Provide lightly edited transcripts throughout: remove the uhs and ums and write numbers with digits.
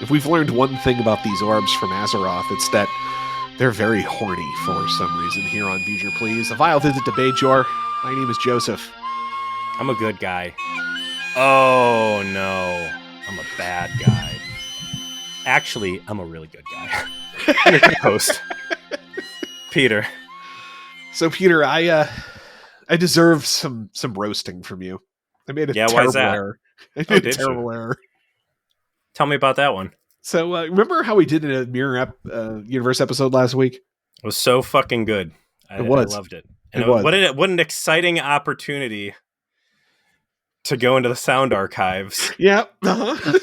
if we've learned one thing about these orbs from Azeroth, it's that they're very horny for some reason here on Bajor Please. A vile visit to Bajor. My name is Joseph. I'm a good guy. Oh, no. I'm a bad guy. Actually, I'm a really good guy. I'm your host, Peter. So, Peter, I deserve some roasting from you. I made a terrible error. I made a terrible error. Tell me about that one. So, remember how we did a Mirror Universe episode last week? It was so fucking good. I loved it. And what an exciting opportunity to go into the sound archives. Yeah. Uh-huh.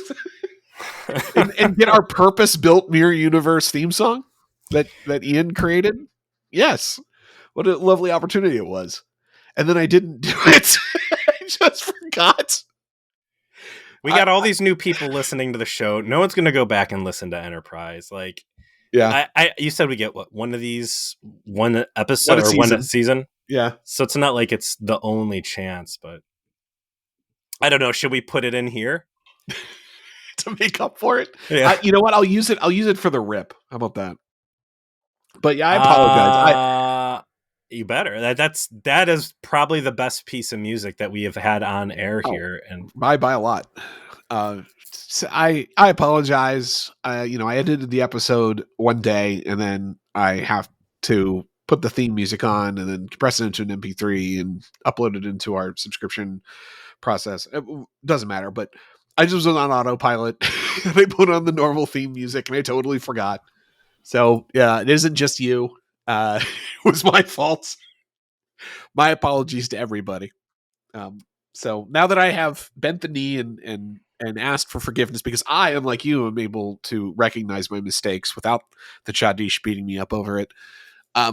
and get our purpose-built Mirror Universe theme song that Ian created. Yes. What a lovely opportunity it was. And then I didn't do it. I just forgot. We got all these new people listening to the show. No one's going to go back and listen to Enterprise. Like, yeah. You said we get one episode or one season? Yeah. So it's not like it's the only chance, but I don't know. Should we put it in here to make up for it? Yeah. You know what? I'll use it for the rip. How about that? But yeah, I apologize. You better. That is probably the best piece of music that we have had on air here, and by a lot. So I apologize. I edited the episode one day, and then I have to put the theme music on, and then compress it into an MP3 and upload it into our subscription process. It doesn't matter, but I just was on autopilot. And I put on the normal theme music, and I totally forgot. So yeah, it isn't just you. It was my fault. My apologies to everybody. So now that I have bent the knee and asked for forgiveness, because I, unlike you, am able to recognize my mistakes without the Chadish beating me up over it. I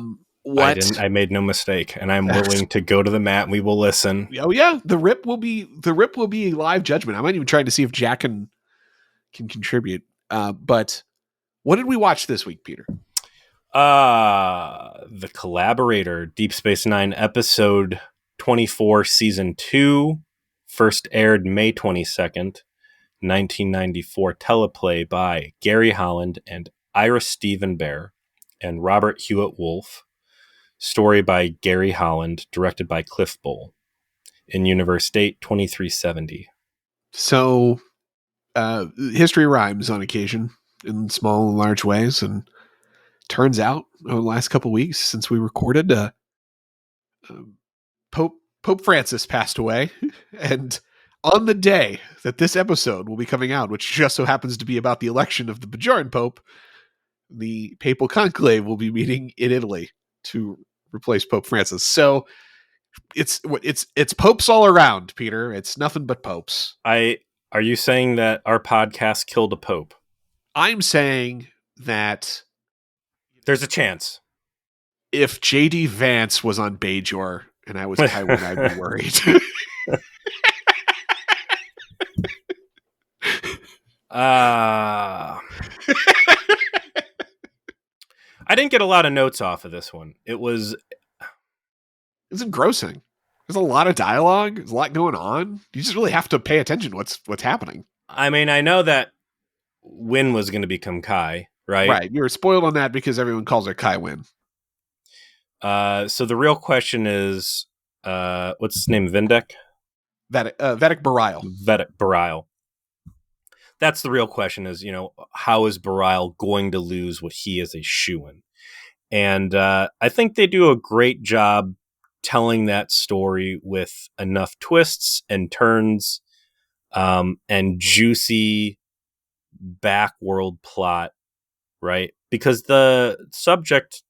made no mistake, and I'm willing to go to the mat and we will listen. Oh yeah, the rip will be a live judgment. I might even try to see if Jack can contribute. But what did we watch this week, Peter? The Collaborator, Deep Space Nine, episode 24, season 2, first aired May 22nd, 1994. Teleplay by Gary Holland and Ira Stephen Bear and Robert Hewitt Wolf. Story by Gary Holland, directed by Cliff Bowl. In universe date 2370. So, history rhymes on occasion in small and large ways, and turns out over the last couple of weeks since we recorded, Pope Francis passed away, and on the day that this episode will be coming out, which just so happens to be about the election of the Bajoran Pope, the Papal Conclave will be meeting in Italy to replace Pope Francis. So it's popes all around, Peter. It's nothing but popes. Are you saying that our podcast killed a pope? I'm saying that there's a chance. If JD Vance was on Bajor and I was Tywin, I'd be worried. I didn't get a lot of notes off of this one. It's engrossing. There's a lot of dialogue. There's a lot going on. You just really have to pay attention to what's happening. I mean, I know that Wynn was going to become Kai, right? Right. You were spoiled on that because everyone calls her Kai Wynn. So the real question is, what's his name? Vedic Bareil. Vedic Bareil. That's the real question is, how is Bareil going to lose what he is a shoo-in? And I think they do a great job telling that story with enough twists and turns and juicy backworld plot, right? Because the subject,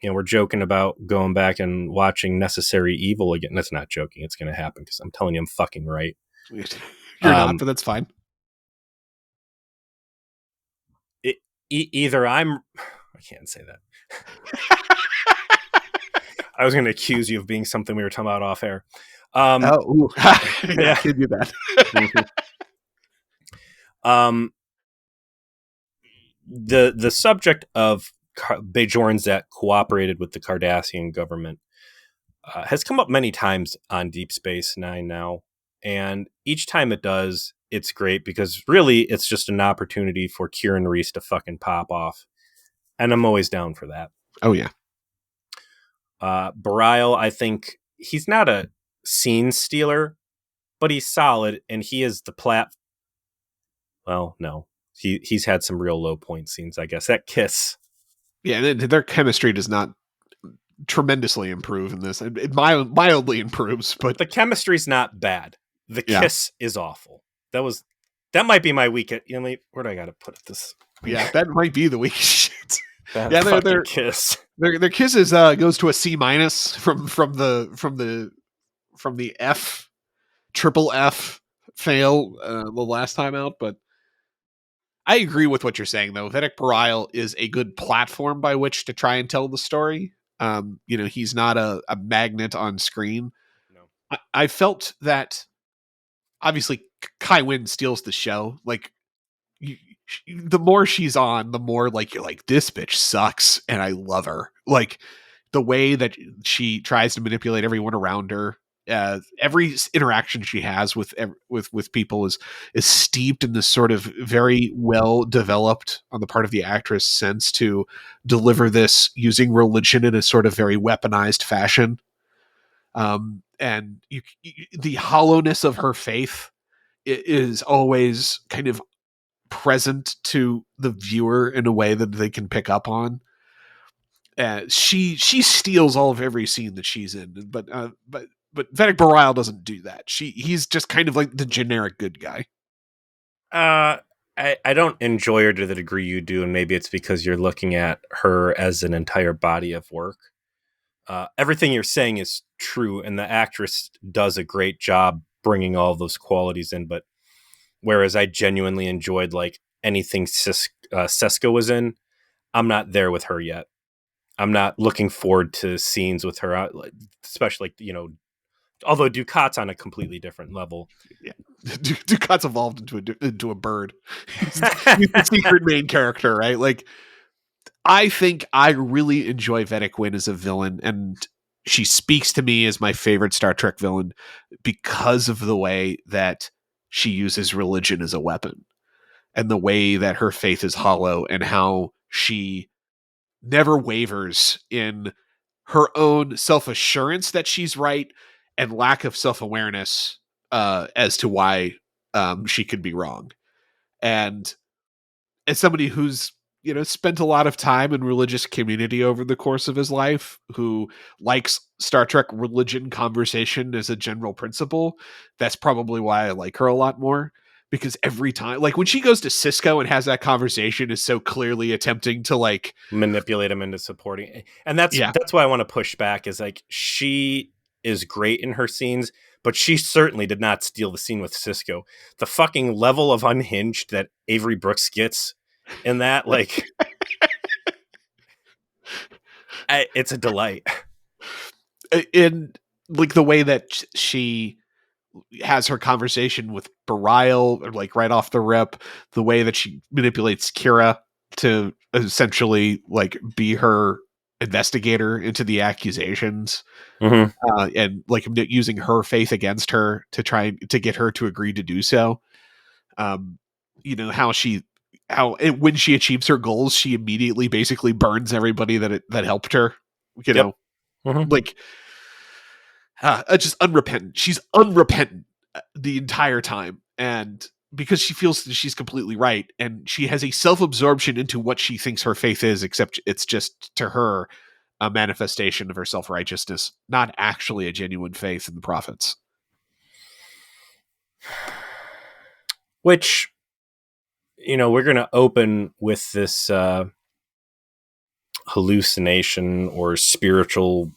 we're joking about going back and watching Necessary Evil again. That's not joking. It's going to happen because I'm telling you, I'm fucking right. You're not, but that's fine. Either I can't say that. I was going to accuse you of being something we were talking about off air. Yeah, I can do that. The subject of Bajorans that cooperated with the Cardassian government has come up many times on Deep Space Nine now, and each time it does, it's great because really it's just an opportunity for Kieran Reese to fucking pop off. And I'm always down for that. Oh, yeah. Barial, I think he's not a scene stealer, but he's solid, and he is the Well, no. He's had some real low point scenes, I guess. That kiss. Yeah, their chemistry does not tremendously improve in this. It mildly improves, but the chemistry's not bad. The kiss is awful. That might be my week. Where do I got to put this? Yeah, that might be the weak shit. Their kiss. Their kisses goes to a C- from the F triple F fail the last time out, but I agree with what you're saying though. Vedic Barial is a good platform by which to try and tell the story. He's not a magnet on screen. No. I felt that obviously Kai Wynn steals the show. Like the more she's on, the more like you're like, this bitch sucks and I love her. Like the way that she tries to manipulate everyone around her. Every interaction she has with people is steeped in this sort of very well developed on the part of the actress sense to deliver this using religion in a sort of very weaponized fashion. And the hollowness of her faith is always kind of present to the viewer in a way that they can pick up on. She steals all of every scene that she's in, but Vedic Barial doesn't do that. He's just kind of like the generic good guy. I don't enjoy her to the degree you do, and maybe it's because you're looking at her as an entire body of work. Everything you're saying is true, and the actress does a great job bringing all those qualities in. But whereas I genuinely enjoyed like anything Sesko was in, I'm not there with her yet. I'm not looking forward to scenes with her, especially although Ducat's on a completely different level. Yeah, Ducat's evolved into a bird. He's the secret main character, right? Like, I think I really enjoy Vedic Wynn as a villain, and she speaks to me as my favorite Star Trek villain because of the way that she uses religion as a weapon, and the way that her faith is hollow, and how she never wavers in her own self-assurance that she's right and lack of self-awareness as to why she could be wrong. And as somebody who's spent a lot of time in religious community over the course of his life, who likes Star Trek religion conversation as a general principle, that's probably why I like her a lot more. Because every time, like when she goes to Sisko and has that conversation, is so clearly attempting to like manipulate him into supporting. And that's why I want to push back, is like, she is great in her scenes, but she certainly did not steal the scene with Sisko. The fucking level of unhinged that Avery Brooks gets in that, like, it's a delight. In like the way that she has her conversation with Barial, or like right off the rip, the way that she manipulates Kira to essentially like be her investigator into the accusations, and like using her faith against her to try to get her to agree to do so. How when she achieves her goals, she immediately basically burns everybody that helped her. Like. Just unrepentant. She's unrepentant the entire time, and because she feels that she's completely right, and she has a self-absorption into what she thinks her faith is, except it's just to her a manifestation of her self-righteousness, not actually a genuine faith in the prophets. Which, we're going to open with this hallucination or spiritual.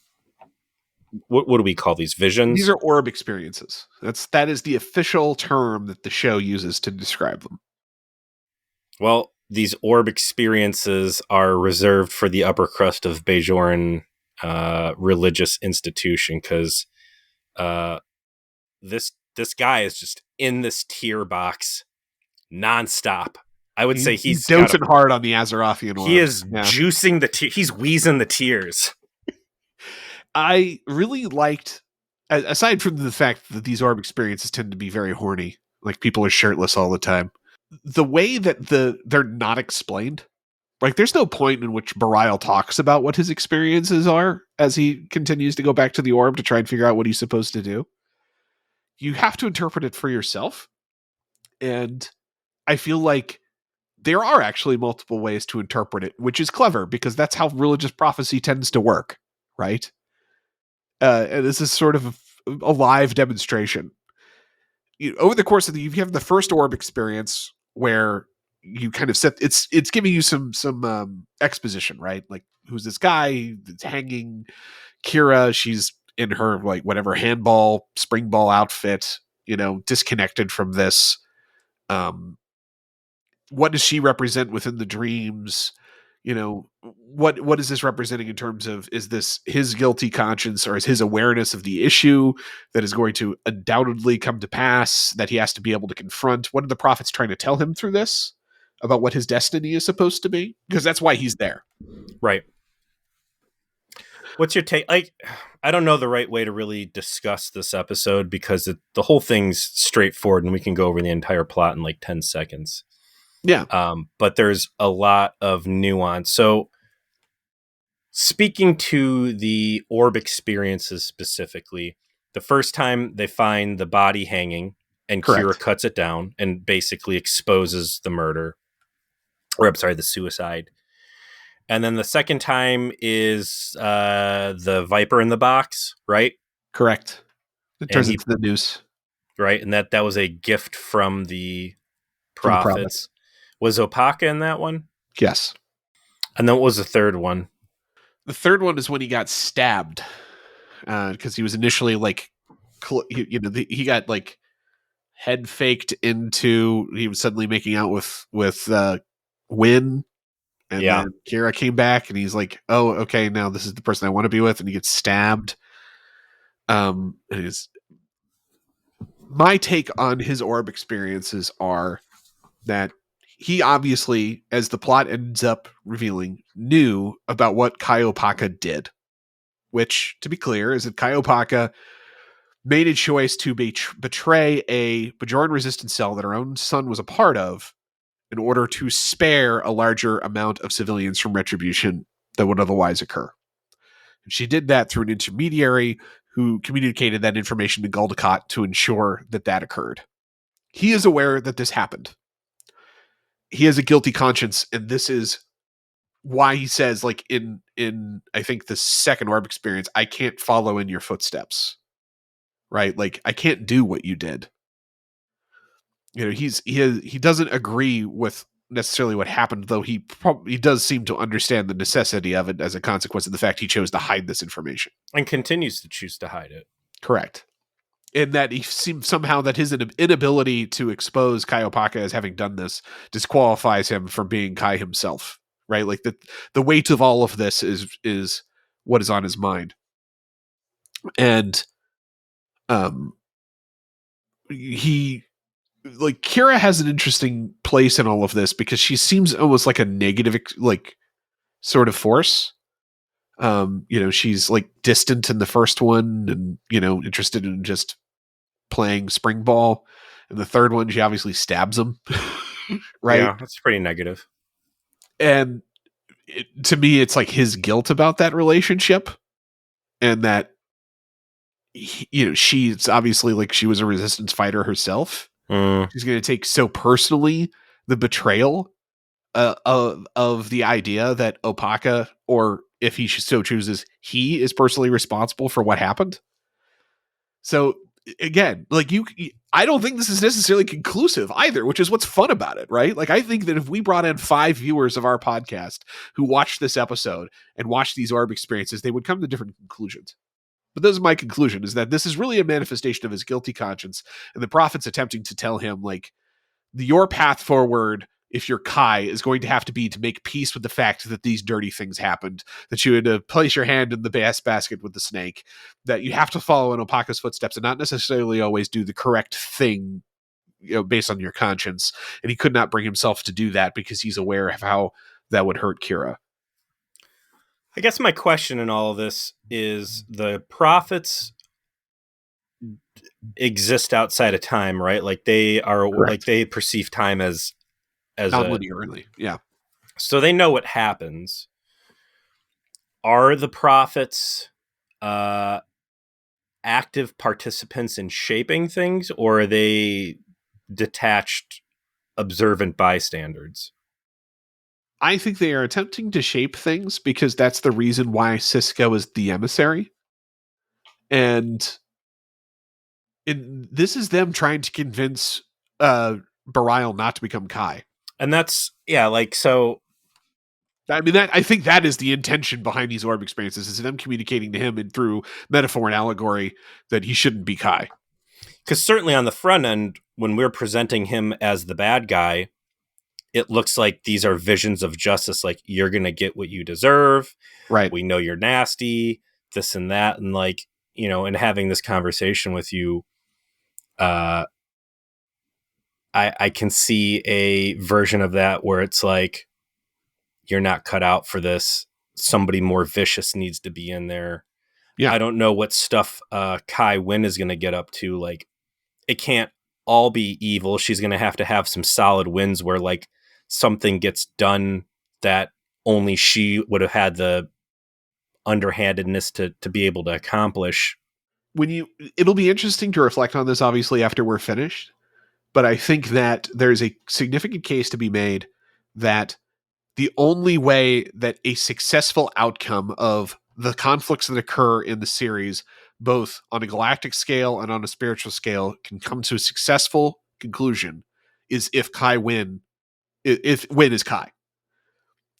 What do we call these? Visions? These are orb experiences. That is the official term that the show uses to describe them. Well, these orb experiences are reserved for the upper crust of Bajoran religious institution, because this guy is just in this tear box nonstop. I would say he's dosing hard on the Azerothian orb. He is juicing the tears. He's wheezing the tears. I really liked, aside from the fact that these orb experiences tend to be very horny, Like people are shirtless all the time. The way that they're not explained, like there's no point in which Barial talks about what his experiences are as he continues to go back to the orb to try and figure out what he's supposed to do. You have to interpret it for yourself. And I feel like there are actually multiple ways to interpret it, which is clever because that's how religious prophecy tends to work, right? And this is sort of a live demonstration. Over the course of you have the first orb experience where you kind of set it's giving you some exposition, right? Like who's this guy that's hanging? Kira, she's in her like whatever handball spring ball outfit, disconnected from this. What does she represent within the dreams? What is this representing in terms of, is this his guilty conscience or is his awareness of the issue that is going to undoubtedly come to pass that he has to be able to confront? What are the prophets trying to tell him through this about what his destiny is supposed to be? Because that's why he's there. Right. What's your take? I don't know the right way to really discuss this episode because the whole thing's straightforward and we can go over the entire plot in like 10 seconds. Yeah. But there's a lot of nuance. So speaking to the orb experiences specifically, the first time they find the body hanging and Correct. Kira cuts it down and basically exposes the murder, or I'm sorry, the suicide. And then the second time is the Viper in the box, right? Correct. It turns into the noose. Right, and that was a gift from the prophets. Was Opaka in that one? Yes. And then what was the third one? The third one is when he got stabbed. Because he was initially like, he got like head faked into, he was suddenly making out with Wynn. And then Kira came back and he's like, oh, okay, now this is the person I want to be with. And he gets stabbed. And my take on his orb experiences are that he obviously, as the plot ends up revealing, knew about what Kaiopaka did. Which, to be clear, is that Kaiopaka made a choice to betray a Bajoran resistance cell that her own son was a part of in order to spare a larger amount of civilians from retribution that would otherwise occur. And she did that through an intermediary who communicated that information to Galdecott to ensure that that occurred. He is aware that this happened. He has a guilty conscience, and this is why he says, like in I think the second orb experience, I can't follow in your footsteps. Right? Like I can't do what you did. He doesn't agree with necessarily what happened, though he does seem to understand the necessity of it as a consequence of the fact he chose to hide this information. And continues to choose to hide it. Correct. And that he seems somehow that his inability to expose Kaiopaka as having done this disqualifies him from being Kai himself. Right? Like the weight of all of this is what is on his mind. And Kira has an interesting place in all of this because she seems almost like a negative, like sort of force. She's like distant in the first one and, interested in just playing spring ball. And the third one, she obviously stabs him. Right. Yeah, that's pretty negative. And to me, it's like his guilt about that relationship and that, she's obviously like, she was a resistance fighter herself. She's going to take so personally the betrayal of the idea that Opaka, or if he so chooses, he is personally responsible for what happened. So again, like I don't think this is necessarily conclusive either, which is what's fun about it, right? Like I think that if we brought in 5 viewers of our podcast who watched this episode and watched these orb experiences, they would come to different conclusions. But this is my conclusion, is that this is really a manifestation of his guilty conscience and the prophets attempting to tell him, like, your path forward, if you're Kai, is going to have to be to make peace with the fact that these dirty things happened, that you had to place your hand in the basket with the snake, that you have to follow in Opaka's footsteps and not necessarily always do the correct thing, based on your conscience. And he could not bring himself to do that because he's aware of how that would hurt Kira. I guess my question in all of this is, the prophets exist outside of time, right? Like they are, Correct. like they perceive time as Non-linearly. Yeah. so they know what happens. Are the prophets active participants in shaping things, or are they detached, observant bystanders? I think they are attempting to shape things because that's the reason why Cisco is the emissary. And this is them trying to convince Barial not to become Kai. And that's, yeah, like, so I mean, I think that is the intention behind these orb experiences, is them communicating to him and through metaphor and allegory that he shouldn't be Kai. Because certainly on the front end, when we're presenting him as the bad guy, it looks like these are visions of justice. Like, you're going to get what you deserve. Right. We know you're nasty, this and that. And like, you know, and having this conversation with you, I can see a version of that where it's like, you're not cut out for this. Somebody more vicious needs to be in there. Yeah. I don't know what stuff Kai Wynn is going to get up to. Like, it can't all be evil. She's going to have some solid wins where like something gets done that only she would have had the underhandedness to be able to accomplish. It'll be interesting to reflect on this, obviously, after we're finished. But I think that there's a significant case to be made that the only way that a successful outcome of the conflicts that occur in the series, both on a galactic scale and on a spiritual scale, can come to a successful conclusion is if Wynn is Kai.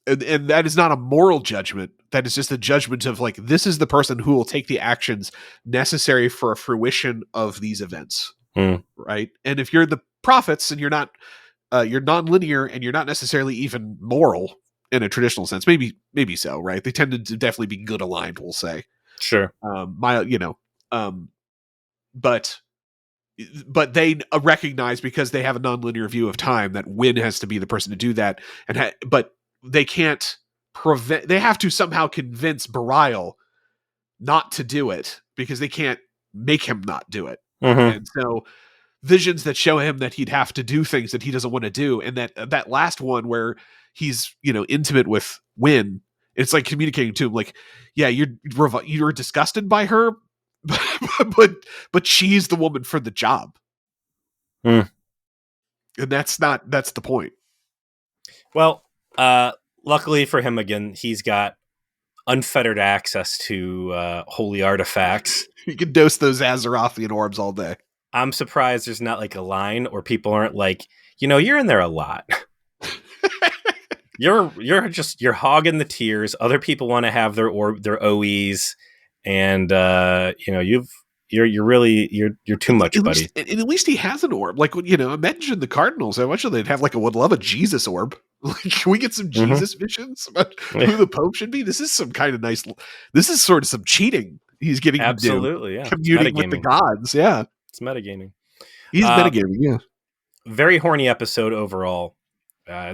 And that is not a moral judgment. That is just a judgment of like, this is the person who will take the actions necessary for a fruition of these events. Right. And if you're the prophets and you're non-linear and you're not necessarily even moral in a traditional sense, maybe so, right? They tend to definitely be good aligned, we'll say. Sure. But they recognize, because they have a non-linear view of time, that Wynn has to be the person to do that. But they can't prevent. They have to somehow convince Barial not to do it, because they can't make him not do it. Mm-hmm. And so visions that show him that he'd have to do things that he doesn't want to do, and that last one where he's intimate with Wynn, it's like communicating to him like, yeah, you're disgusted by her, but she's the woman for the job. And that's the point. Well, luckily for him, again, he's got unfettered access to holy artifacts. You can dose those Azerothian orbs all day. I'm surprised there's not like a line, or people aren't like, you're in there a lot. You're hogging the tears. Other people want to have their OEs, and you're too much, buddy. And at least he has an orb. Like, imagine the Cardinals. I wish they'd have like would love a Jesus orb. Like, can we get some Jesus visions about who the Pope should be? This is some kind of nice. This is sort of some cheating he's getting absolutely, to do. Yeah, communing with the gods. Yeah, it's metagaming. He's metagaming. Yeah, very horny episode overall.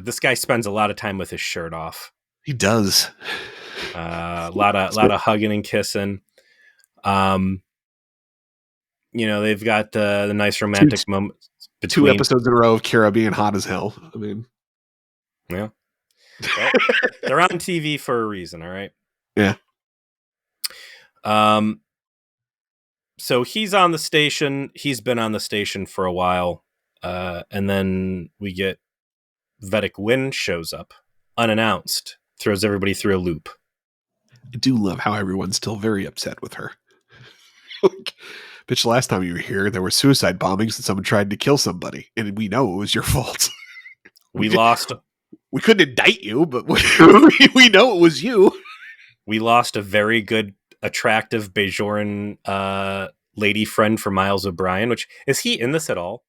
This guy spends a lot of time with his shirt off. He does. A lot of hugging and kissing. They've got the nice romantic moments between 2 episodes in a row of Kira being hot as hell. I mean, yeah. Well, they're on TV for a reason, all right? Yeah. So he's on the station. He's been on the station for a while. And then we get Vedic Wynn shows up unannounced, throws everybody through a loop. I do love how everyone's still very upset with her. Like, bitch, last time you were here, there were suicide bombings and someone tried to kill somebody, and we know it was your fault. We lost. We couldn't indict you, but we know it was you. We lost a very good, attractive Bajoran lady friend for Miles O'Brien. Which, is he in this at all?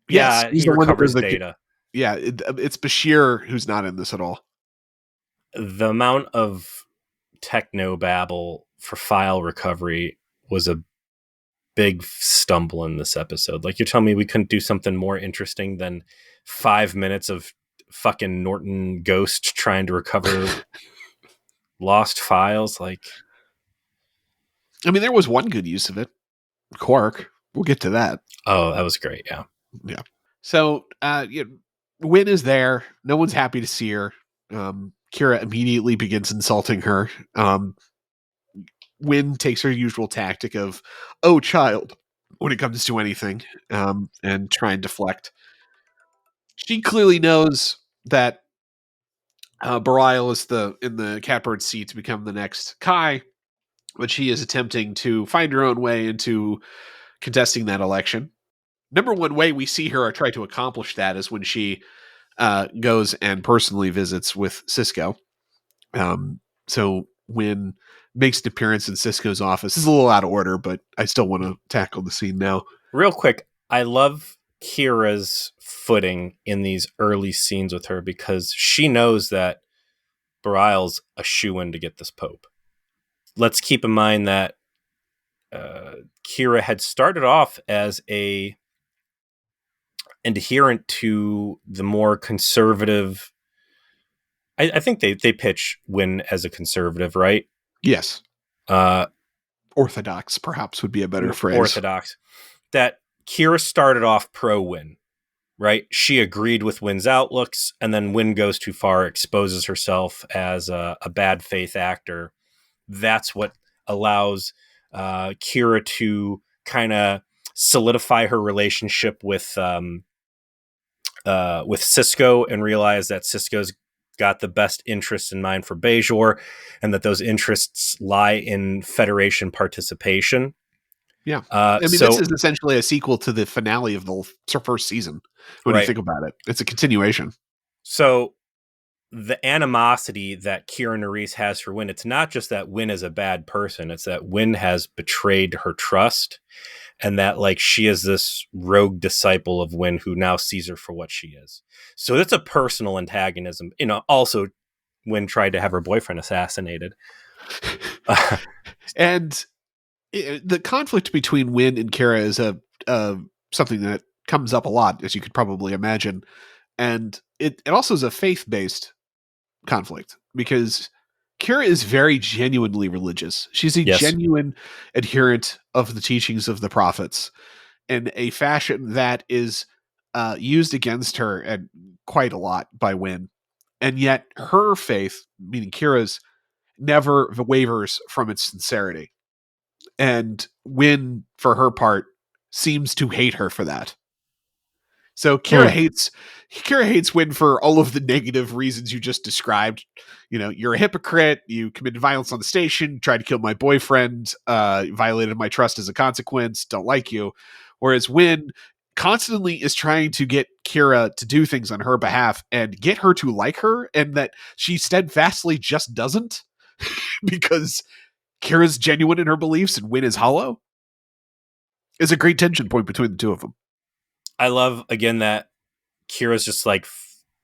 Yes, yeah, he recovers data. Yeah, it's Bashir who's not in this at all. The amount of techno babble for file recovery was a big stumble in this episode. Like, you're telling me we couldn't do something more interesting than 5 minutes of fucking Norton Ghost trying to recover lost files? Like, I mean, there was one good use of it. Quark We'll get to that. Oh, that was great. Yeah. Yeah. So, Wynn is there. No one's happy to see her. Kira immediately begins insulting her. Wynn takes her usual tactic of, "Oh, child," when it comes to anything, and try and deflect. She clearly knows that Barial is in the catbird seat to become the next Kai, but she is attempting to find her own way into contesting that election. Number one way we see her try to accomplish that is when she goes and personally visits with Cisco. So when makes an appearance in Cisco's office, this is a little out of order, but I still want to tackle the scene now. Real quick, I love Kira's footing in these early scenes with her because she knows that Barial's a shoo-in to get this Pope. Let's keep in mind that Kira had started off as a adherent to the more conservative. I think they pitch Wynn as a conservative, right? Yes. Orthodox, perhaps, would be a better phrase. Orthodox. That Kira started off pro-Wynn, right? She agreed with Wynn's outlooks, and then Wynn goes too far, exposes herself as a bad faith actor. That's what allows Kira to kind of solidify her relationship with Cisco and realize that Cisco's got the best interests in mind for Bajor, and that those interests lie in Federation participation. Yeah. This is essentially a sequel to the finale of the first season, when you think about it. It's a continuation. So the animosity that Kira Nerys has for Wynn, it's not just that Wynn is a bad person, it's that Wynn has betrayed her trust, and that like she is this rogue disciple of Wynn who now sees her for what she is. So that's a personal antagonism. Also Wynn tried to have her boyfriend assassinated. And the conflict between Wynn and Kira is something that comes up a lot, as you could probably imagine. And it also is a faith-based conflict, because Kira is very genuinely religious. She's a genuine adherent of the teachings of the prophets in a fashion that is used against her and quite a lot by Wynn. And yet her faith, meaning Kira's, never wavers from its sincerity. And Wynn, for her part, seems to hate her for that. So Kira hates Wynn for all of the negative reasons you just described. You're a hypocrite. You committed violence on the station, tried to kill my boyfriend, violated my trust as a consequence, don't like you. Whereas Wynn constantly is trying to get Kira to do things on her behalf and get her to like her, and that she steadfastly just doesn't because Kira's genuine in her beliefs and Wynn is hollow. Is a great tension point between the two of them. I love, again, that Kira's just like,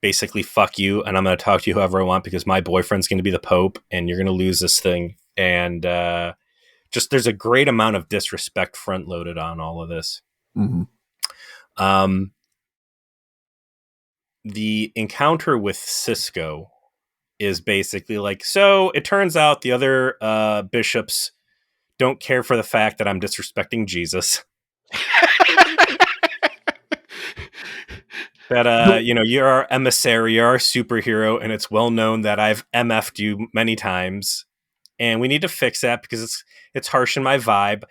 basically, fuck you, and I'm going to talk to you whoever I want because my boyfriend's going to be the Pope, and you're going to lose this thing. And just there's a great amount of disrespect front-loaded on all of this. Mm-hmm. The encounter with Cisco is basically like, so it turns out the other bishops don't care for the fact that I'm disrespecting Jesus. That you're our emissary, you're our superhero, and it's well known that I've MF'd you many times, and we need to fix that because it's harsh in my vibe.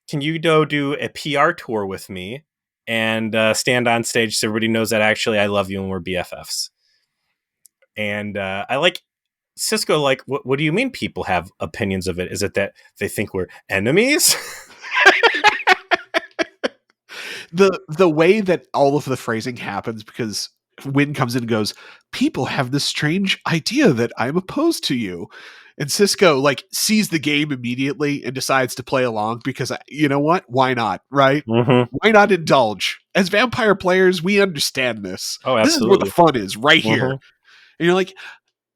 Can you go do a PR tour with me and stand on stage so everybody knows that actually I love you and we're BFFs? And I like Cisco. Like, what do you mean people have opinions of it? Is it that they think we're enemies? The way that all of the phrasing happens, because Wynn comes in and goes, people have this strange idea that I'm opposed to you. And Cisco like sees the game immediately and decides to play along because, you know what? Why not? Right? Mm-hmm. Why not indulge? As vampire players, we understand this. Oh, absolutely. This is where the fun is, right here. Mm-hmm. And you're like,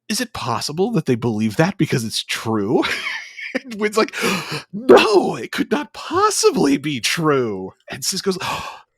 is it possible that they believe that because it's true? Wynn's like, no, it could not possibly be true. And Cisco's,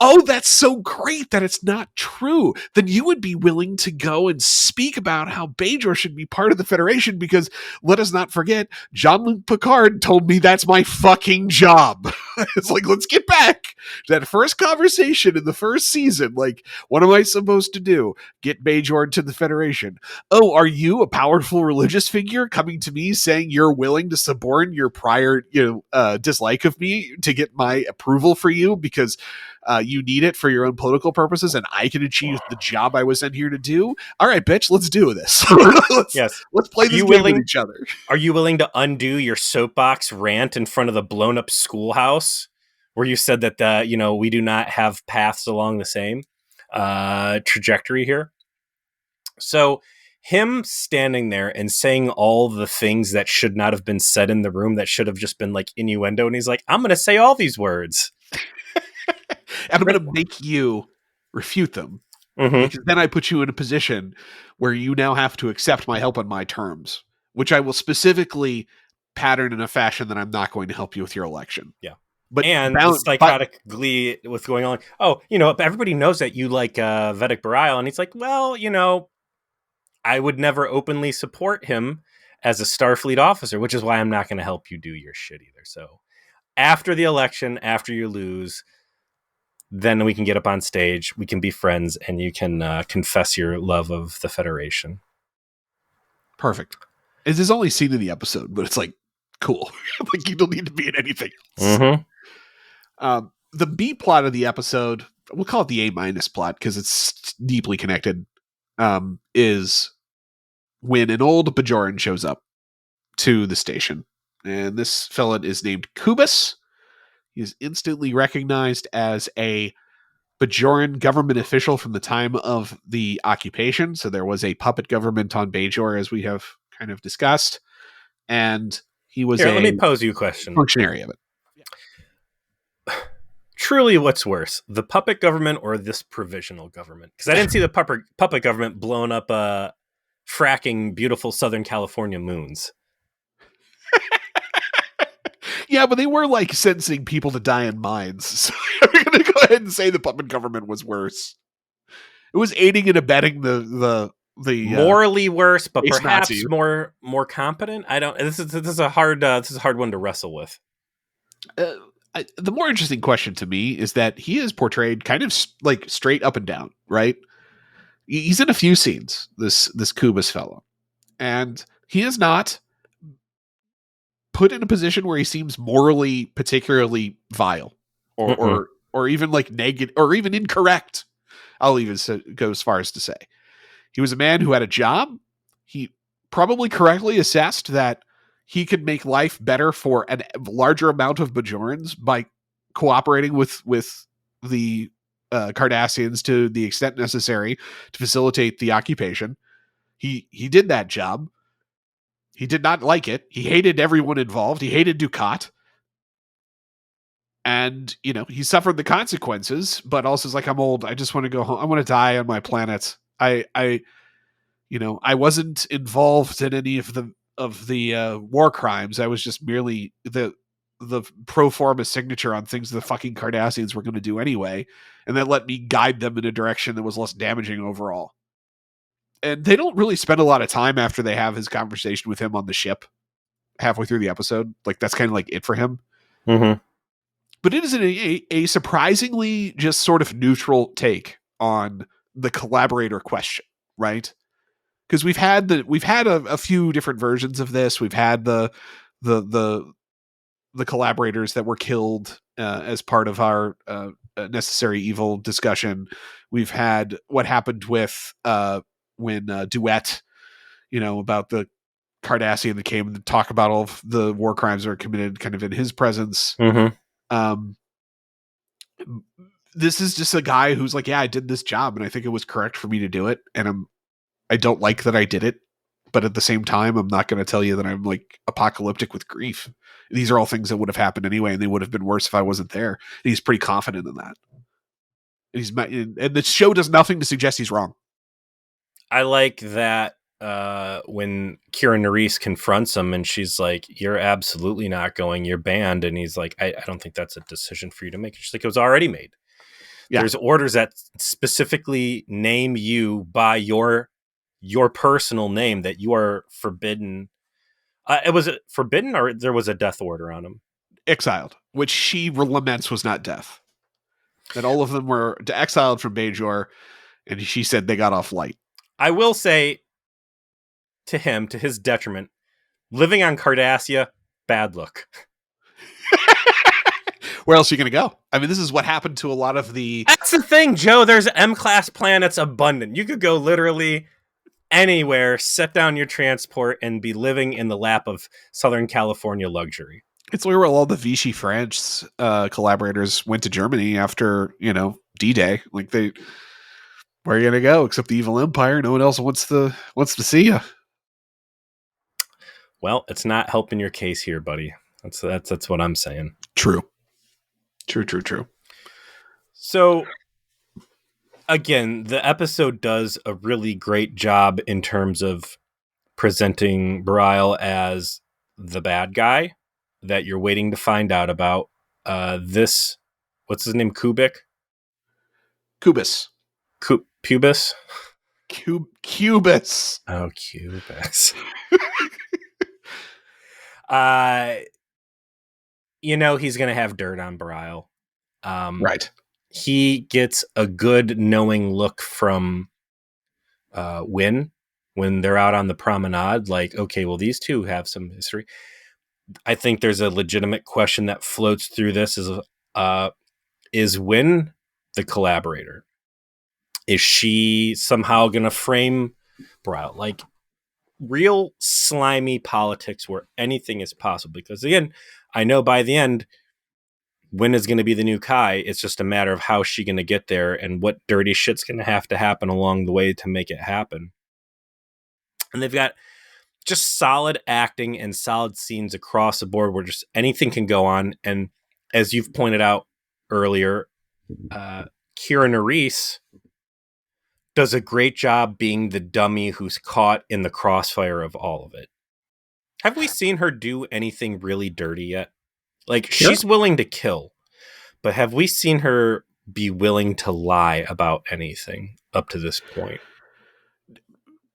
Oh, that's so great that it's not true. Then you would be willing to go and speak about how Bajor should be part of the Federation because let us not forget, Jean-Luc Picard told me that's my fucking job. It's like, let's get back to that first conversation in the first season. Like, what am I supposed to do? Get Bajor into the Federation. Oh, are you a powerful religious figure coming to me saying you're willing to suborn your prior, dislike of me to get my approval for you because you need it for your own political purposes, and I can achieve the job I was sent here to do? All right, bitch, let's do this. let's play this game with each other. Are you willing to undo your soapbox rant in front of the blown up schoolhouse where you said that we do not have paths along the same trajectory here? So him standing there and saying all the things that should not have been said in the room, that should have just been like innuendo, and he's like, I'm going to say all these words. I'm going to make you refute them. Mm-hmm. Because then I put you in a position where you now have to accept my help on my terms, which I will specifically pattern in a fashion that I'm not going to help you with your election. Yeah. But the psychotic glee with going on. Oh, everybody knows that you like Vedic Burial. And he's like, well, I would never openly support him as a Starfleet officer, which is why I'm not going to help you do your shit either. So after the election, after you lose, then we can get up on stage, we can be friends, and you can confess your love of the Federation. Perfect. It is only seen in the episode, but it's like, cool. Like, you don't need to be in anything else. Mm-hmm. The B plot of the episode, we'll call it the A- plot because it's deeply connected, is when an old Bajoran shows up to the station. And this fellow is named Kubus. He is instantly recognized as a Bajoran government official from the time of the occupation. So there was a puppet government on Bajor, as we have kind of discussed. And he was let me pose you a question. Functionary of it. Yeah. Truly, what's worse, the puppet government or this provisional government? Because I didn't see the puppet government blowing up fracking beautiful Southern California moons. Yeah, but they were like sentencing people to die in mines. So I'm going to go ahead and say the puppet government was worse. It was aiding and abetting the morally worse, but perhaps Nazi. more competent. I don't. This is a hard one to wrestle with. The more interesting question to me is that he is portrayed kind of like straight up and down, right? He's in a few scenes, this Kubus fellow, and he is not put in a position where he seems morally particularly vile or even like negative or even incorrect. I'll even go as far as to say he was a man who had a job. He probably correctly assessed that he could make life better for a larger amount of Bajorans by cooperating with the Cardassians to the extent necessary to facilitate the occupation. He did that job. He did not like it. He hated everyone involved. He hated Dukat. And, he suffered the consequences, but also is like, I'm old. I just want to go home. I want to die on my planet. I wasn't involved in any of the war crimes. I was just merely the pro forma signature on things the fucking Cardassians were going to do anyway. And that let me guide them in a direction that was less damaging overall. And they don't really spend a lot of time after they have his conversation with him on the ship halfway through the episode. Like, that's kind of like it for him. Mm-hmm. But it is a surprisingly just sort of neutral take on the collaborator question, right? Because we've had a few different versions of this. We've had the collaborators that were killed as part of our necessary evil discussion. We've had what happened with when Duet, about the Cardassian that came and talk about all of the war crimes that are committed kind of in his presence. Mm-hmm. This is just a guy who's like, yeah, I did this job and I think it was correct for me to do it. And I don't like that I did it, but at the same time, I'm not going to tell you that I'm like apocalyptic with grief. These are all things that would have happened anyway, and they would have been worse if I wasn't there. And he's pretty confident in that. And the show does nothing to suggest he's wrong. I like that when Kira Nerys confronts him and she's like, you're absolutely not going, you're banned. And he's like, I don't think that's a decision for you to make. She's like, it was already made. Yeah. There's orders that specifically name you by your personal name, that you are forbidden. It was forbidden, or there was a death order on him? Exiled, which she laments was not death. That all of them were exiled from Bajor, and she said they got off light. I will say, to him, to his detriment, living on Cardassia, bad look. Where else are you going to go? I mean, this is what happened to a lot of the... That's the thing, Joe. There's M-class planets abundant. You could go literally anywhere, set down your transport, and be living in the lap of Southern California luxury. It's where all the Vichy France collaborators went to Germany after, D-Day. Like, where are you going to go except the evil empire? No one else wants to see you. Well, it's not helping your case here, buddy. That's what I'm saying. True. So, again, the episode does a really great job in terms of presenting Bareil as the bad guy that you're waiting to find out about. What's his name? Kubik? Cubus. Pubis? Cubus. Oh, Cubus. He's going to have dirt on Bareil. Right. He gets a good knowing look from Wynn when they're out on the promenade. Like, okay, well, these two have some history. I think there's a legitimate question that floats through this: is Wynn the collaborator? Is she somehow going to frame Bareil? Like, real slimy politics where anything is possible. Because again, I know by the end, Wynn is going to be the new Kai. It's just a matter of how she's going to get there and what dirty shit's going to have to happen along the way to make it happen. And they've got just solid acting and solid scenes across the board where just anything can go on. And as you've pointed out earlier, Kira Nerys does a great job being the dummy who's caught in the crossfire of all of it. Have we seen her do anything really dirty yet? Like, she's willing to kill, but have we seen her be willing to lie about anything up to this point?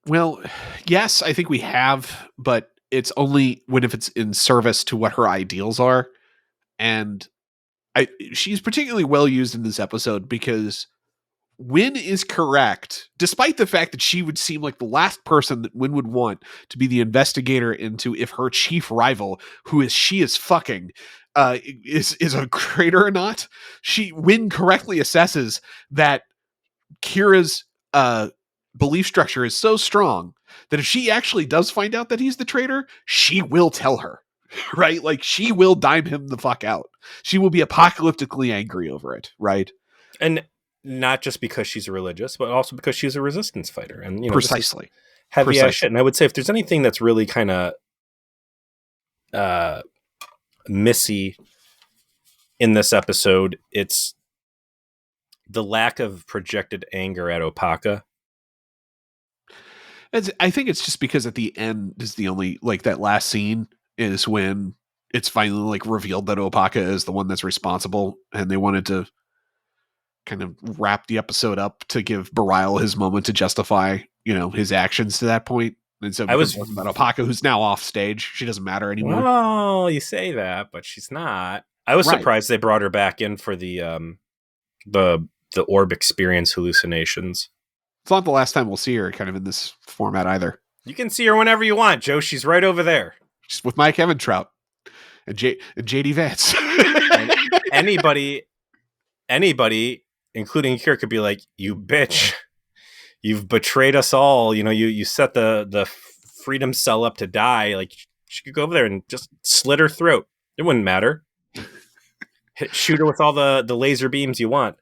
Well, yes, I think we have, but it's only if it's in service to what her ideals are. And she's particularly well used in this episode because Wynn is correct, despite the fact that she would seem like the last person that Wynn would want to be the investigator into if her chief rival, who she is fucking, is a traitor or not. Wynn correctly assesses that Kira's belief structure is so strong that if she actually does find out that he's the traitor, she will tell her, right? Like, she will dime him the fuck out. She will be apocalyptically angry over it, right? And not just because she's religious, but also because she's a resistance fighter. And, precisely. Heavy ass shit. And I would say if there's anything that's really kind of missy in this episode, it's the lack of projected anger at Opaka. I think it's just because at the end is the only, like, that last scene is when it's finally, like, revealed that Opaka is the one that's responsible, and they wanted to kind of wrap the episode up to give Bareil his moment to justify, his actions to that point. And so it was about Opaka, who's now off stage. She doesn't matter anymore. Well, you say that, but she's not. I was surprised they brought her back in for the Orb experience hallucinations. It's not the last time we'll see her kind of in this format either. You can see her whenever you want, Joe. She's right over there. She's with Mike Eventrout and JD Vance. Anybody, including Kira, could be like, "You bitch, you've betrayed us all." You set the freedom cell up to die. Like, she could go over there and just slit her throat. It wouldn't matter. Shoot her with all the laser beams you want.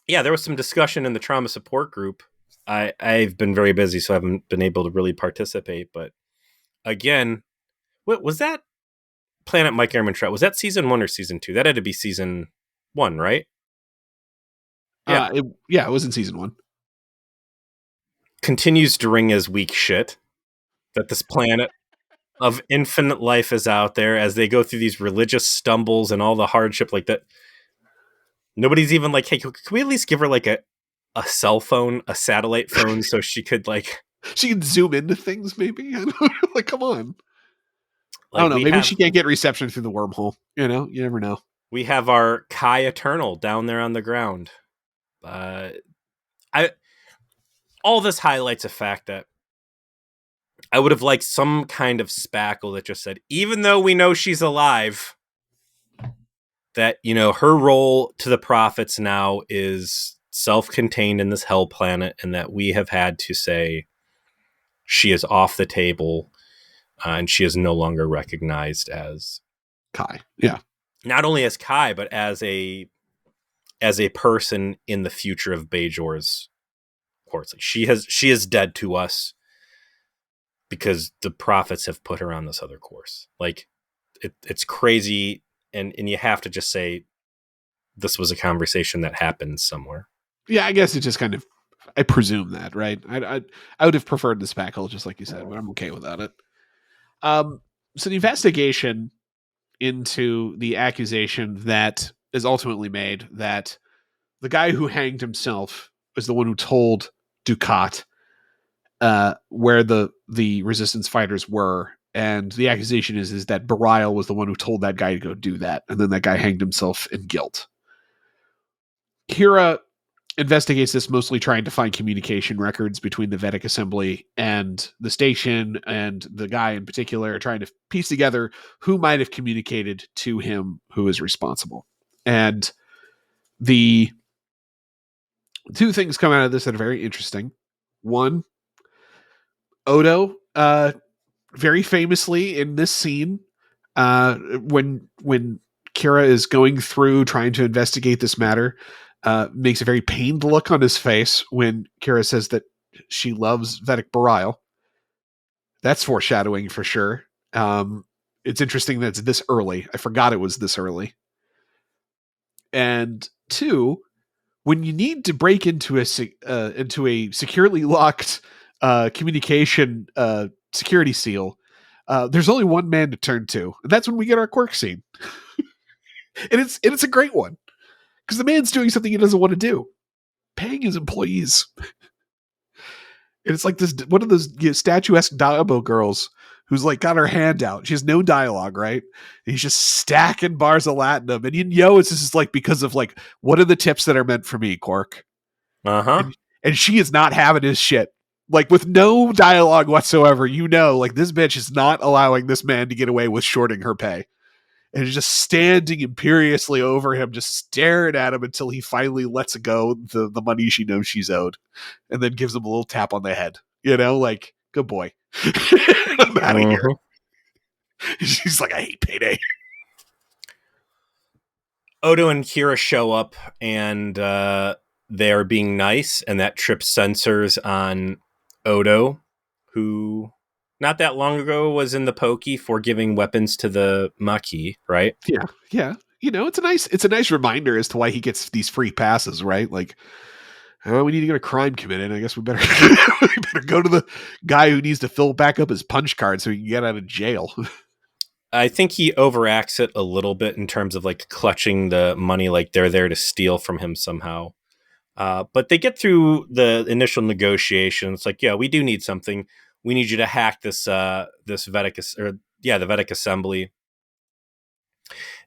Yeah, there was some discussion in the trauma support group. I've been very busy, so I haven't been able to really participate. But again, what was that? Planet Mike Ehrmantraut, was that season 1 or season 2? That had to be season 1, right? Yeah, it was in season 1. Continues to ring as weak shit that this planet of infinite life is out there as they go through these religious stumbles and all the hardship like that. Nobody's even like, hey, can we at least give her like a cell phone, a satellite phone, so she could like She can zoom into things, maybe. I don't know. Like, come on. I don't know. we Maybe have she can't get reception through the wormhole. You know, you never know. our Kai Eternal down there on the ground. I all this highlights a fact that I would have liked some kind of spackle that just said, even though we know she's alive, that, you know, her role to the prophets now is self-contained in this hell planet, and that we have had to say she is off the table, and she is no longer recognized as Kai. Yeah. not only as Kai, but as a person in the future of Bajor's course. Like she is dead to us because the prophets have put her on this other course. Like it's crazy, and you have to just say this was a conversation that happened somewhere. Yeah, I guess it just kind of, I presume that, right? I would have preferred the spackle, just like you said, but I'm okay without it. So the investigation into the accusation that is ultimately made that the guy who hanged himself was the one who told Ducat where the resistance fighters were, and the accusation is that Barial was the one who told that guy to go do that, and then that guy hanged himself in guilt. Kira investigates this, mostly trying to find communication records between the Vedic Assembly and the station, and the guy in particular, trying to piece together who might have communicated to him who is responsible. And the two things come out of this that are very interesting. One, Odo, very famously in this scene, when Kira is going through trying to investigate this matter, makes a very pained look on his face when Kira says that she loves Vedic Barial. That's foreshadowing for sure. It's interesting that it's this early. I forgot it was this early. And two, when you need to break into a securely locked communication security seal, there's only one man to turn to, and that's when we get our quirk scene. And it's a great one because the man's doing something he doesn't want to do, paying his employees. And it's like this one of those statuesque Dabo girls who's like got her hand out. She has no dialogue, right? And he's just stacking bars of Latinum, and you know it's just like because of like, what are the tips that are meant for me, Quark? Uh-huh. And she is not having his shit. Like, with no dialogue whatsoever, you know, like, this bitch is not allowing this man to get away with shorting her pay. And just standing imperiously over him, just staring at him until he finally lets go the money she knows she's owed, and then gives him a little tap on the head. You know, like, good boy. I'm out of here. She's like, I hate payday. Odo and Kira show up, and they are being nice, and that trips sensors on Odo, who not that long ago was in the pokey for giving weapons to the Maquis, right? Yeah. You know, it's a nice reminder as to why he gets these free passes, right? Like, oh, we need to get a crime committed. I guess we better go to the guy who needs to fill back up his punch card so he can get out of jail. I think he overacts it a little bit in terms of like clutching the money, like they're there to steal from him somehow. But they get through the initial negotiations. Like, yeah, we do need something. We need you to hack this Vedic, the Vedic Assembly.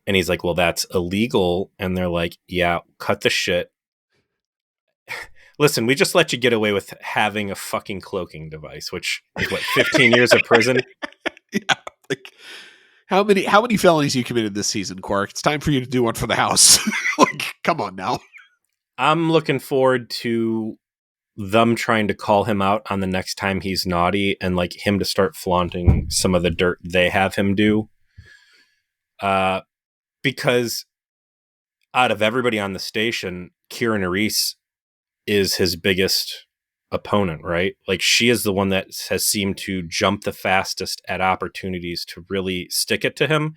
And he's like, well, that's illegal. And they're like, yeah, cut the shit. Listen, we just let you get away with having a fucking cloaking device, which is what, 15 years of prison? Yeah. Like, how many felonies you committed this season, Quark? It's time for you to do one for the house. Like, come on now. I'm looking forward to them trying to call him out on the next time he's naughty, and like him to start flaunting some of the dirt they have him do. Because out of everybody on the station, Kira Nerys is his biggest opponent, right? Like, she is the one that has seemed to jump the fastest at opportunities to really stick it to him.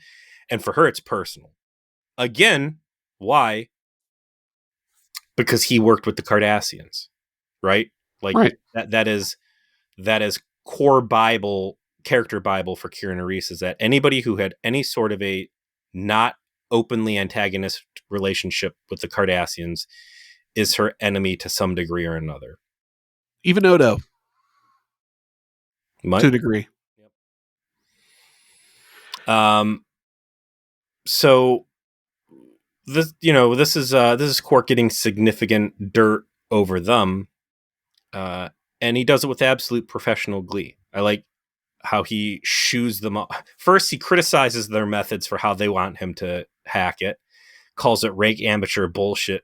And for her, it's personal. Again, why? Because he worked with the Cardassians, right? Like, right. that is core Bible, character Bible for Kira Nerys, is that anybody who had any sort of a not openly antagonistic relationship with the Cardassians is her enemy to some degree or another. Even Odo, to a degree. So this, this is Quark getting significant dirt over them, and he does it with absolute professional glee. I like how he shoos them up. First, he criticizes their methods for how they want him to hack it, calls it rank amateur bullshit,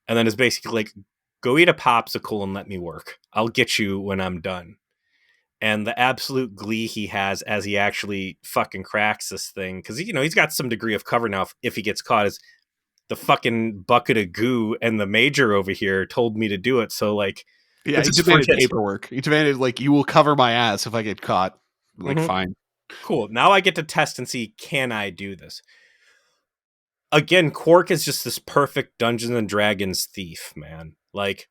and then is basically like, go eat a popsicle and let me work. I'll get you when I'm done. And the absolute glee he has as he actually fucking cracks this thing, because he's got some degree of cover now if he gets caught, is the fucking bucket of goo and the major over here told me to do it. So like, Yeah, he demanded paperwork. He demanded, like, you will cover my ass if I get caught. Like, fine. Cool. Now I get to test and see, can I do this? Again, Quark is just this perfect Dungeons and Dragons thief, man. Like,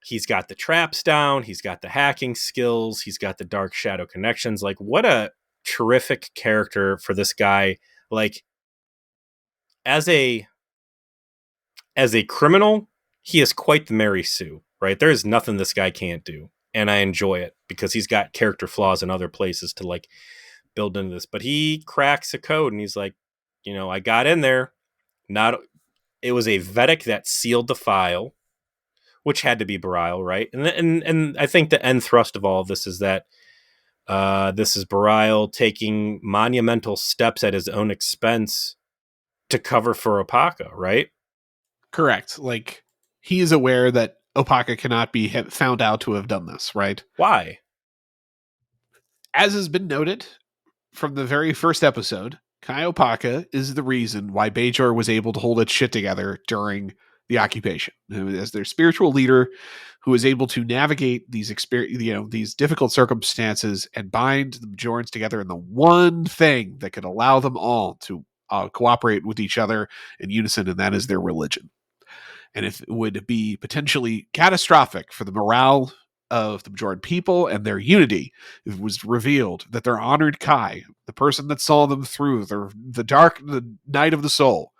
he's got the traps down, he's got the hacking skills, he's got the dark shadow connections. Like, what a terrific character for this guy. Like, as a criminal, he is quite the Mary Sue, right? There is nothing this guy can't do. And I enjoy it because he's got character flaws in other places to like build into this. But he cracks a code and he's like, I got in there. It was a Vedic that sealed the file, which had to be Bareil, right? And I think the end thrust of all of this is that this is Bareil taking monumental steps at his own expense to cover for Opaka, right? Correct. Like, he is aware that Opaka cannot be found out to have done this, right? Why? As has been noted from the very first episode, Kai Opaka is the reason why Bajor was able to hold its shit together during the occupation. As their spiritual leader, who was able to navigate these these difficult circumstances and bind the Bajorans together in the one thing that could allow them all to cooperate with each other in unison, and that is their religion. And if it would be potentially catastrophic for the morale of the Bajoran people and their unity, it was revealed that their honored Kai, the person that saw them through the night of the soul,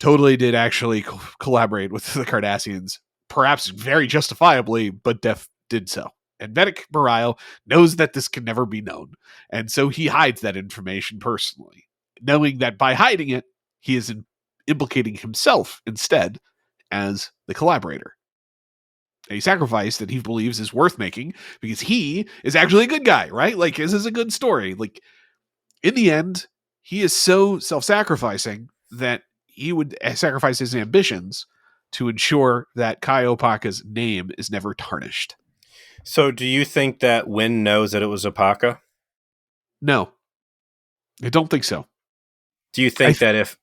totally did actually collaborate with the Cardassians, perhaps very justifiably, but did so. And Vedic Bareil knows that this can never be known, and so he hides that information personally, knowing that by hiding it, he is implicating himself instead as the collaborator. A sacrifice that he believes is worth making because he is actually a good guy, right? Like, this is a good story. Like, in the end, he is so self-sacrificing that he would sacrifice his ambitions to ensure that Kai Opaka's name is never tarnished. So do you think that Wynn knows that it was Opaka? No, I don't think so. Do you think that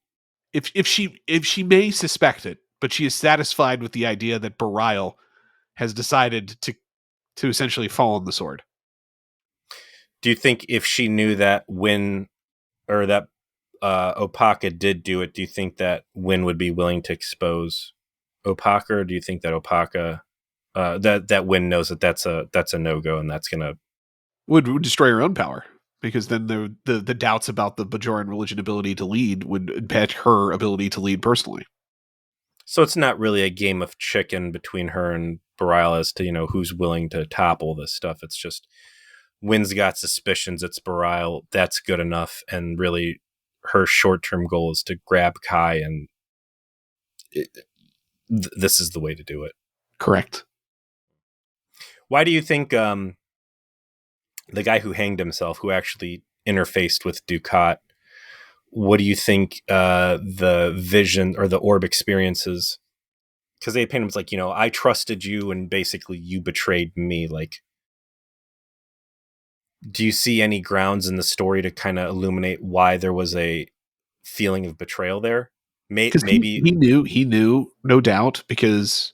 if she may suspect it, but she is satisfied with the idea that Bareil has decided to essentially fall on the sword? Do you think if she knew that Wynn or that Opaka did do it, do you think that Wynn would be willing to expose Opaka, or do you think that Opaka that Wynn knows that that's a no-go and that's gonna would destroy her own power? Because then the doubts about the Bajoran religion ability to lead would impact her ability to lead personally. So it's not really a game of chicken between her and Bareil as to, who's willing to topple this stuff. It's just Wynn's got suspicions it's Bareil. That's good enough. And really her short-term goal is to grab Kai, and this is the way to do it. Correct. Why do you think the guy who hanged himself, who actually interfaced with Dukat, what do you think the vision or the orb experiences? Because they paint him as like, I trusted you and basically you betrayed me. Like, do you see any grounds in the story to kind of illuminate why there was a feeling of betrayal there? Maybe he knew, no doubt, because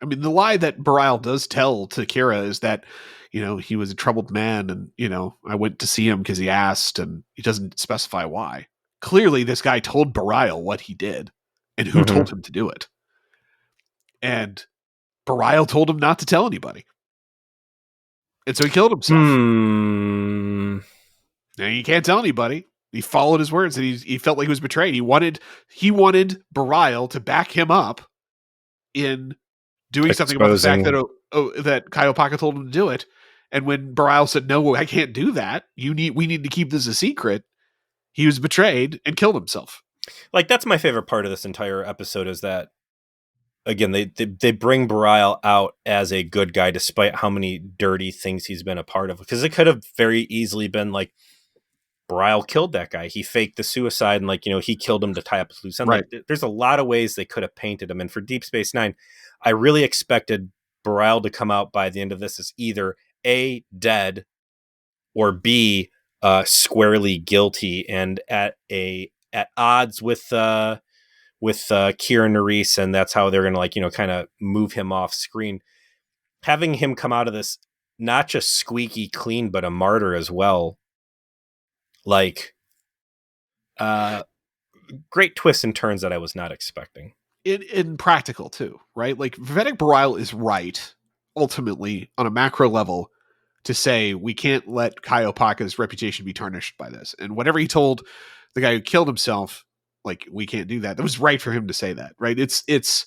I mean, the lie that Bareil does tell to Kira is that, he was a troubled man and, I went to see him because he asked, and he doesn't specify why. Clearly, this guy told Bareil what he did and who told him to do it. And Bareil told him not to tell anybody. And so he killed himself. Now, you can't tell anybody. He followed his words, and he felt like he was betrayed. He wanted Bareil to back him up in doing something about the fact Exposing. that Kaiopaka told him to do it. And when Bareil said, "No, I can't do that. We need to keep this a secret," he was betrayed and killed himself. Like, that's my favorite part of this entire episode, is that, again, they bring Bareil out as a good guy despite how many dirty things he's been a part of. Because it could have very easily been like, Bareil killed that guy. He faked the suicide, and like, he killed him to tie up his loose end. Right. Like, there's a lot of ways they could have painted him. And for Deep Space Nine, I really expected Bareil to come out by the end of this as either A, dead, or B, squarely guilty and at odds with Kira Nerys, and that's how they're gonna kind of move him off screen. Having him come out of this not just squeaky clean, but a martyr as well. Like, great twists and turns that I was not expecting. In practical too, right? Like Vivek Bareil is right ultimately on a macro level to say we can't let Kaiopaka's reputation be tarnished by this. And whatever he told the guy who killed himself, like, we can't do that. That was right for him to say that, right? It's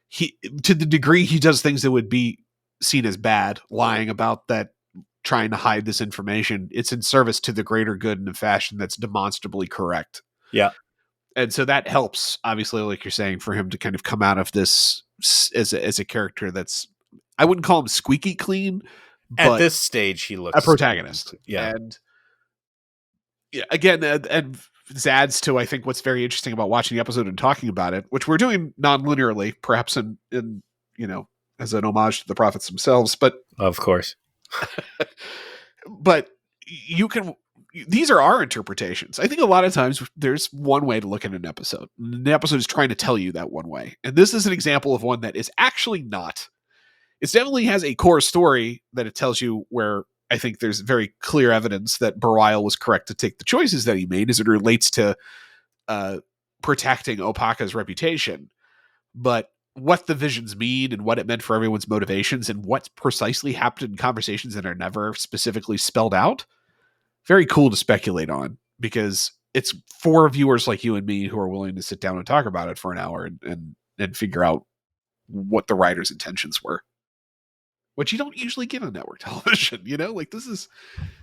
he, to the degree he does things that would be seen as bad, lying about that, trying to hide this information, it's in service to the greater good in a fashion that's demonstrably correct. Yeah. And so that helps, obviously, like you're saying, for him to kind of come out of this as a character that's, I wouldn't call him squeaky clean, but at this stage he looks a protagonist. Yeah. And yeah, again, and this adds to, I think, what's very interesting about watching the episode and talking about it, which we're doing non-linearly, perhaps in as an homage to the prophets themselves, but of course. But these are our interpretations. I think a lot of times there's one way to look at an episode. The episode is trying to tell you that one way. And this is an example of one that is actually not. It definitely has a core story that it tells you, where I think there's very clear evidence that Bareil was correct to take the choices that he made as it relates to protecting Opaka's reputation. But what the visions mean and what it meant for everyone's motivations and what precisely happened in conversations that are never specifically spelled out, very cool to speculate on, because it's for viewers like you and me who are willing to sit down and talk about it for an hour and figure out what the writer's intentions were, which you don't usually get on network television. Like this is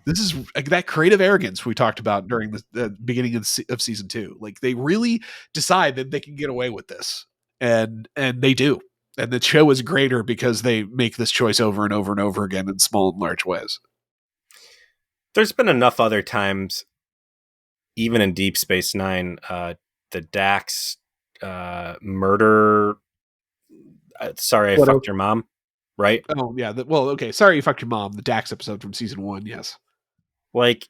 that creative arrogance we talked about during the beginning of season 2. Like, they really decide that they can get away with this. And they do. And the show is greater because they make this choice over and over and over again in small and large ways. There's been enough other times, even in Deep Space Nine, the Dax murder. Sorry, I fucked your mom. Right? Oh, yeah. Okay. Sorry, you fucked your mom. The Dax episode from season 1. Yes. Like,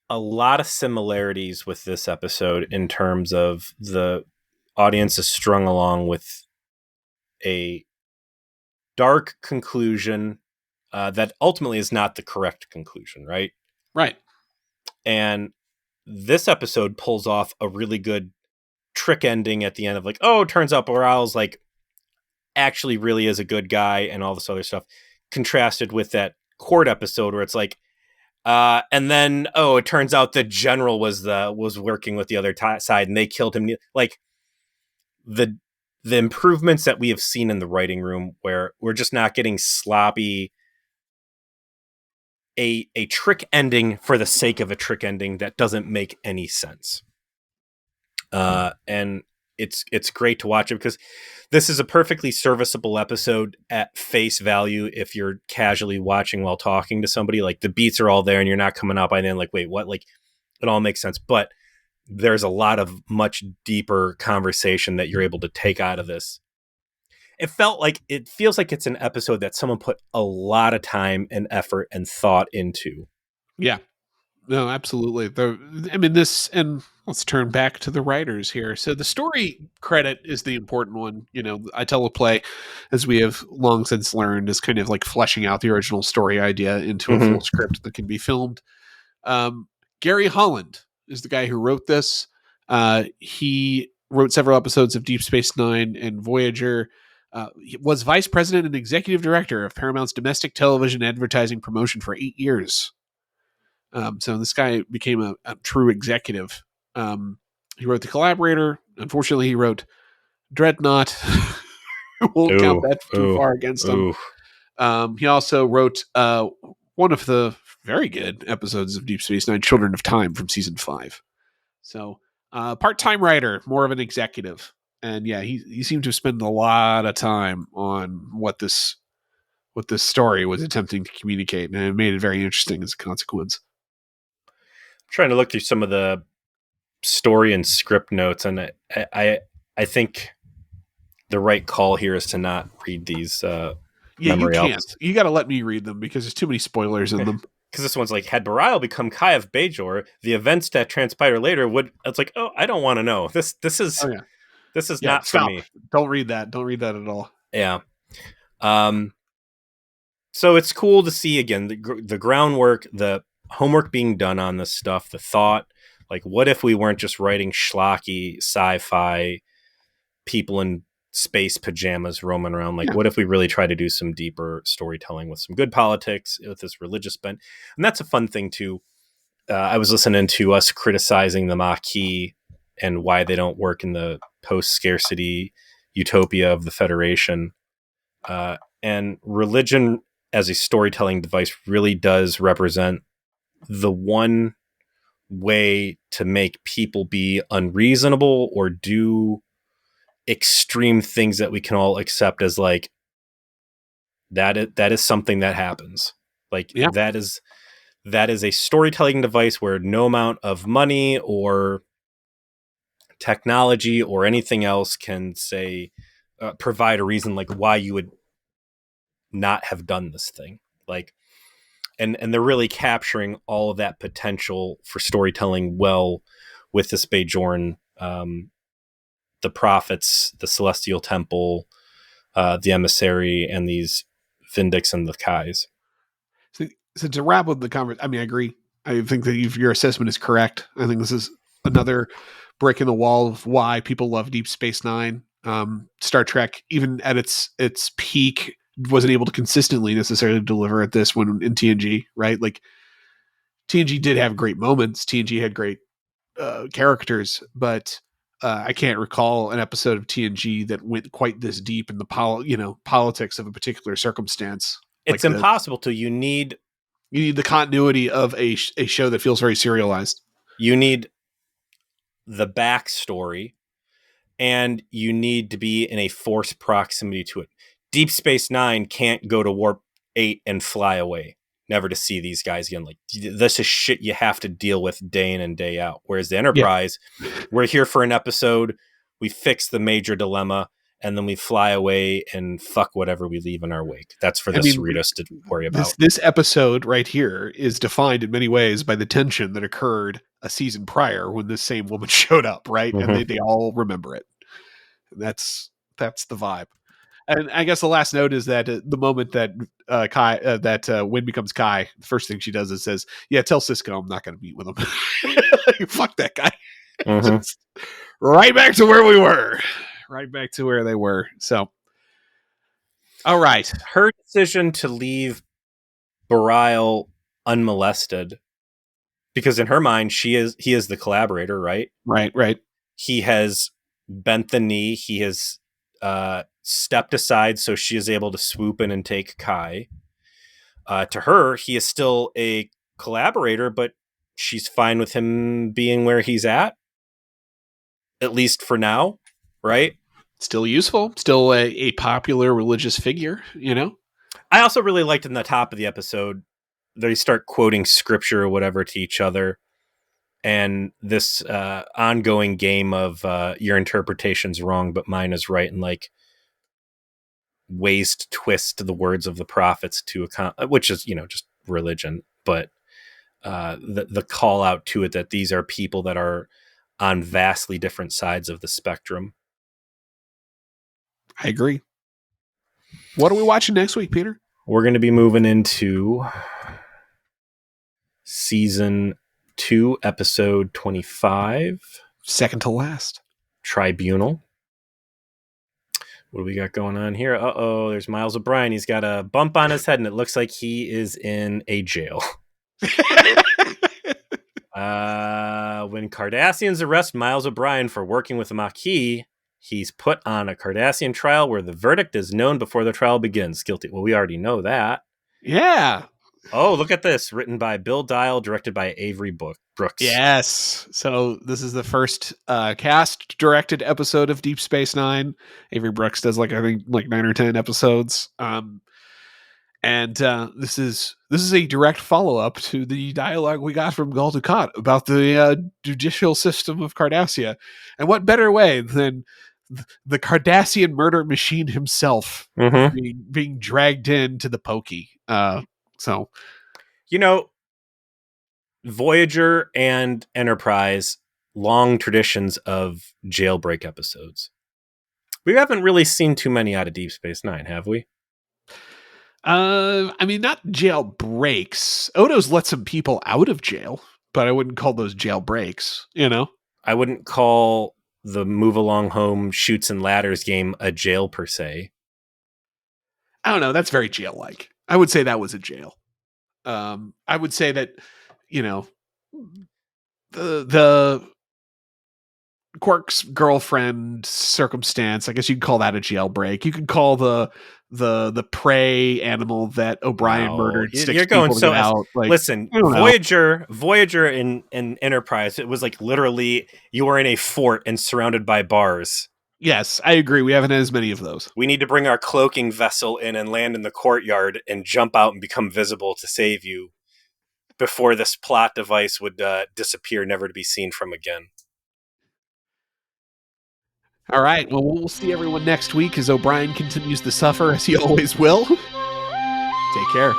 a lot of similarities with this episode in terms of the audience is strung along with a dark conclusion that ultimately is not the correct conclusion, right? Right. And this episode pulls off a really good trick ending at the end of like, oh, it turns out Bareil's like actually really is a good guy and all this other stuff, contrasted with that court episode where it's like, and then, oh, it turns out the general was working with the other side and they killed him. Like, the improvements that we have seen in the writing room, where we're just not getting sloppy, a trick ending for the sake of a trick ending that doesn't make any sense. And it's great to watch it, because this is a perfectly serviceable episode at face value if you're casually watching while talking to somebody. Like, the beats are all there and you're not coming out by then like, wait, what? Like, it all makes sense. But there's a lot of much deeper conversation that you're able to take out of this. It feels like it's an episode that someone put a lot of time and effort and thought into. Yeah. No, absolutely. And let's turn back to the writers here. So the story credit is the important one. I teleplay, as we have long since learned, is kind of like fleshing out the original story idea into a full script that can be filmed. Gary Holland is the guy who wrote this. He wrote several episodes of Deep Space Nine and Voyager. He was vice president and executive director of Paramount's domestic television advertising promotion for 8 years. So this guy became a true executive. He wrote The Collaborator. Unfortunately, he wrote Dreadnought. Won't count that too far against him. He also wrote one of the very good episodes of Deep Space Nine, Children of Time, from season 5. So part-time writer, more of an executive. And yeah, he seemed to spend a lot of time on what this story was attempting to communicate, and it made it very interesting as a consequence. I'm trying to look through some of the story and script notes, and I think the right call here is to not read these You memory can't. albums. You got to let me read them because there's too many spoilers in them. Because this one's like, had Bareil become Kai of Bajor, the events that transpire later would. It's like, oh, I don't want to know. This is not for me. Don't read that. Don't read that at all. Yeah. So it's cool to see again the groundwork, the homework being done on this stuff, the thought. Like, what if we weren't just writing schlocky sci-fi people in space pajamas roaming around? Like, what if we really try to do some deeper storytelling with some good politics, with this religious bent? And that's a fun thing too. I was listening to us criticizing the Maquis and why they don't work in the post-scarcity utopia of the Federation. And religion as a storytelling device really does represent the one way to make people be unreasonable or do extreme things that we can all accept as like that is something that happens. Like that is a storytelling device where no amount of money or technology or anything else can say provide a reason like why you would not have done this thing. Like and they're really capturing all of that potential for storytelling well with this Bajoran, the prophets, the celestial temple, the emissary, and these Vindix and the Kais. So to wrap up the conversation, I mean, I agree. I think that your assessment is correct. I think this is another brick in the wall of why people love Deep Space Nine. Star Trek, even at its peak, wasn't able to consistently necessarily deliver at this one in TNG, right? Like TNG did have great moments. TNG had great characters, but I can't recall an episode of TNG that went quite this deep in the politics of a particular circumstance. It's like impossible to. You need the continuity of a show that feels very serialized. You need the backstory, and you need to be in a forced proximity to it. Deep Space Nine can't go to Warp 8 and fly away, never to see these guys again. Like, this is shit you have to deal with day in and day out. Whereas the Enterprise, we're here for an episode, we fix the major dilemma, and then we fly away and fuck whatever we leave in our wake. That's for the Cerritos to worry about. This episode right here is defined in many ways by the tension that occurred a season prior when this same woman showed up, right? Mm-hmm. And they all remember it. And that's the vibe. And I guess the last note is that the moment that Wynn becomes Kai, the first thing she does is says, "Yeah, tell Cisco I'm not going to meet with him." Fuck that guy. Mm-hmm. Just right back to where we were. Right back to where they were. So, all right. Her decision to leave Bareil unmolested, because in her mind, he is the collaborator, right? Right. He has bent the knee. He has stepped aside so she is able to swoop in and take Kai. To her, he is still a collaborator, but she's fine with him being where he's at least for now, right? Still useful, still a popular religious figure, you know? I also really liked in the top of the episode, they start quoting scripture or whatever to each other. And this ongoing game of your interpretation's wrong, but mine is right. And like ways to twist the words of the prophets to account, which is, just religion. But the call out to it that these are people that are on vastly different sides of the spectrum. I agree. What are we watching next week, Peter? We're going to be moving into season 2, episode 25. Second to last. Tribunal. What do we got going on here? Uh-oh, there's Miles O'Brien. He's got a bump on his head, and it looks like he is in a jail. When Cardassians arrest Miles O'Brien for working with the Maquis, he's put on a Cardassian trial where the verdict is known before the trial begins. Guilty. Well, we already know that. Yeah. Oh, look at this. Written by Bill Dial, directed by Avery Brooks. Yes. So this is the first cast directed episode of Deep Space Nine. Avery Brooks does I think 9 or 10 episodes. And this is a direct follow up to the dialogue we got from Gul Dukat about the judicial system of Cardassia. And what better way than the Cardassian murder machine himself being dragged into the pokey? So, Voyager and Enterprise, long traditions of jailbreak episodes. We haven't really seen too many out of Deep Space Nine, have we? I mean, not jail breaks. Odo's let some people out of jail, but I wouldn't call those jail breaks, I wouldn't call the move along home shoots and ladders game a jail per se. I don't know. That's very jail like. I would say that was a jail. I would say that, the Quark's girlfriend circumstance, I guess you could call that a jailbreak. You could call the prey animal that O'Brien murdered 6 you're going people to so get out. Listen, Voyager and Enterprise, it was literally you were in a fort and surrounded by bars. Yes, I agree. We haven't had as many of those. We need to bring our cloaking vessel in and land in the courtyard and jump out and become visible to save you before this plot device would disappear, never to be seen from again. All right. Well, we'll see everyone next week as O'Brien continues to suffer, as he always will. Take care.